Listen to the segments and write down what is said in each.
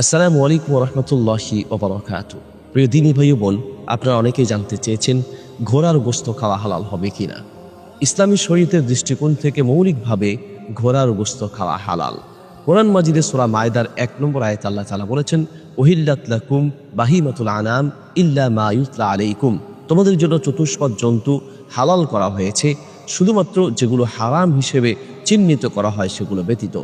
আসসালামু আলাইকুম রহমতুল্লাহি ওবারাকাতু। প্রিয় দিনী ভাই বোন, আপনারা অনেকেই জানতে চেয়েছেন ঘোড়ার গোশত খাওয়া হালাল হবে কিনা। ইসলামী শরীয়তের দৃষ্টিকোণ থেকে মৌলিকভাবে ঘোড়ার গোশত খাওয়া হালাল। কোরআন মাজিদে সূরা মায়দার ১ নম্বর আয়াতে আল্লাহ তাআলা বলেছেন, উহিল্লাত লাকুম বাহিমাতুল আনাম ইল্লা মা ইউতলা আলাইকুম। তোমাদের জন্য চতুষ্পদ জন্তু হালাল করা হয়েছে, শুধুমাত্র যেগুলো হারাম হিসেবে চিহ্নিত করা হয় সেগুলো ব্যতীত।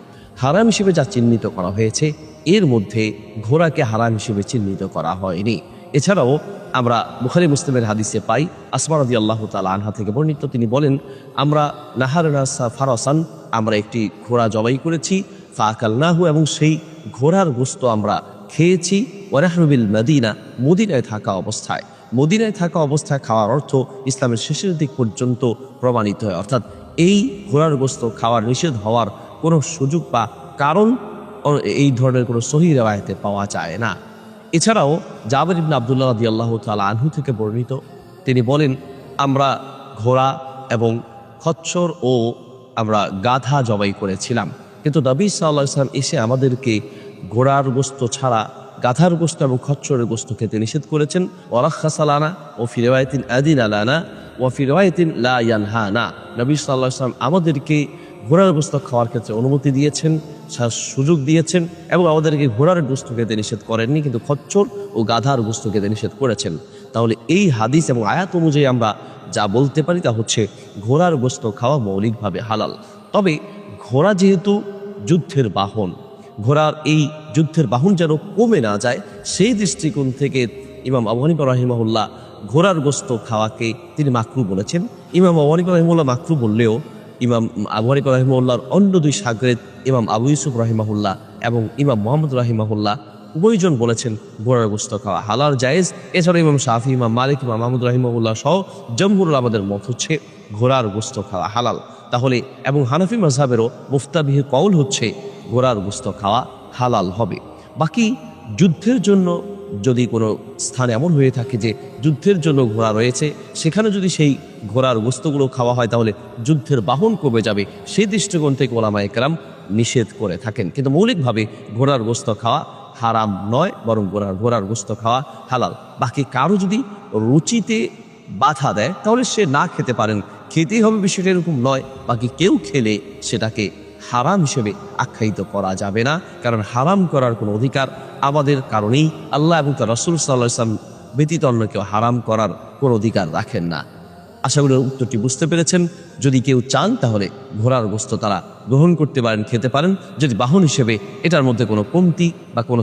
হারাম হিসেবে যা চিহ্নিত করা হয়েছে এর মধ্যে ঘোড়াকে হারাম হিসেবে চিহ্নিত করা হয়নি। এছাড়াও আমরা বুখারী মুসলিমের হাদিসে পাই, আসমা রাদিয়াল্লাহু তাআলা আনহা থেকে বর্ণিত, তিনি বলেন, আমরা নাহারনা ফারাসান, আমরা একটি ঘোড়া জবাই করেছি, ফাআকালনাহু, এবং সেই ঘোড়ার গোশত আমরা খেয়েছি, ওয়া নাহনু বিল মদিনা, মদিনায় থাকা অবস্থায়। মদিনায় থাকা অবস্থায় খাওয়ার অর্থ ইসলামের শেষের দিক পর্যন্ত প্রমাণিত হয়, অর্থাৎ এই ঘোড়ার গোশত খাওয়ার নিষেধ হওয়ার কোনো সুযোগ বা কারণ এই ধরনের কোনো সহিহ রিওয়ায়াতে পাওয়া যায় না। এছাড়াও জাবের ইবনে আব্দুল্লাহ রাদিয়াল্লাহু তাআলা আনহু থেকে বর্ণিত, তিনি বলেন, আমরা ঘোড়া এবং খচ্চর ও আমরা গাধা জবাই করেছিলাম, কিন্তু নবী সাল্লাল্লাহু আলাইহি ওয়াসাল্লাম এসে আমাদেরকে ঘোড়ার গোশত ছাড়া গাধার গোশত এবং খচ্চরের গোশত খেতে নিষেধ করেছেন। ওয়ারাখাসা লানা ওয়া ফি রিওয়ায়াতিন আদিনা লানা ওয়া ফি রিওয়ায়াতিন লা ইয়ানহানা। নবী সাল্লাল্লাহু আলাইহি ওয়াসাল্লাম আমাদেরকে ঘোড়ার গোশত খাওয়ার ক্ষেত্রে অনুমতি দিয়েছেন, সুযোগ দিয়েছেন, এবং আমাদেরকে ঘোড়ার গোশত খেতে নিষেধ করেননি, কিন্তু খচ্চর ও গাধার গোশত খেতে নিষেধ করেছেন। তাহলে এই হাদিস এবং আয়াত অনুযায়ী আমরা যা বলতে পারি তা হচ্ছে ঘোড়ার গোশত খাওয়া মৌলিকভাবে হালাল। তবে ঘোড়া যেহেতু যুদ্ধের বাহন, ঘোড়ার এই যুদ্ধের বাহন যেন কমে না যায়, সেই দৃষ্টিকোণ থেকে ইমাম আবু হানিফা রাহিমাহুল্লাহ ঘোড়ার গোশত খাওয়াকে তিনি মাকরু বলেছেন। ইমাম আবু হানিফা রাহিমাহুল্লাহ মাকরু বললেও ইমাম আবু হানিফা রাহিমাহুল্লাহর অন্য দুই শাগরেদ ইমাম আবু ইউসুফ রাহিমাহুল্লাহ এবং ইমাম মুহাম্মদ রাহিমাহুল্লাহ উভয়জন বলেছেন ঘোড়ার গোশত খাওয়া হালাল জায়েজ। এছাড়া ইমাম শাফি, ইমাম মালিক, ইমাম আহমদ রাহিমাহুল্লাহ সহ জমহুরুল আমাদের মত হচ্ছে ঘোড়ার গোশত খাওয়া হালাল। তাহলে এবং হানাফি মাযহাবেরও মুফতাবিহ কওল হচ্ছে ঘোড়ার গোশত খাওয়া হালাল হবে। বাকি যুদ্ধের জন্য যদি কোনো স্থান এমন হয়ে থাকে যে যুদ্ধের জন্য ঘোড়া রয়েছে, সেখানে যদি সেই ঘোড়ার গোশতগুলো খাওয়া হয় তাহলে যুদ্ধের বাহন কমে যাবে, সেই দৃষ্টিকোণ থেকে ওলামায়ে কেরাম নিষেধ করে থাকেন। কিন্তু মৌলিকভাবে ঘোড়ার গোশত খাওয়া হারাম নয়, বরং ঘোড়ার গোশত খাওয়া হালাল। বাকি কারো যদি রুচিতে বাধা দেয় তাহলে সে না খেতে পারেন, খেতেই হবে বিষয়টা এরকম নয়। বাকি কেউ খেলে সেটাকে হারাম হিসেবে আখ্যায়িত করা যাবে না, কারণ হারাম করার কোনো অধিকার আমাদের কারণেই আল্লাহ এবং তার রাসূল সাল্লাল্লাহু আলাইহি ওয়াসাল্লাম ব্যতীত অন্য কেউ হারাম করার কোনো অধিকার রাখেন না। আশা করি উত্তরটি বুঝতে পেরেছেন। যদি কেউ চান তাহলে ঘোড়ার গোশত তারা গ্রহণ করতে পারেন, খেতে পারেন, যদি বাহন হিসেবে এটার মধ্যে কোনো কমতি বা কোনো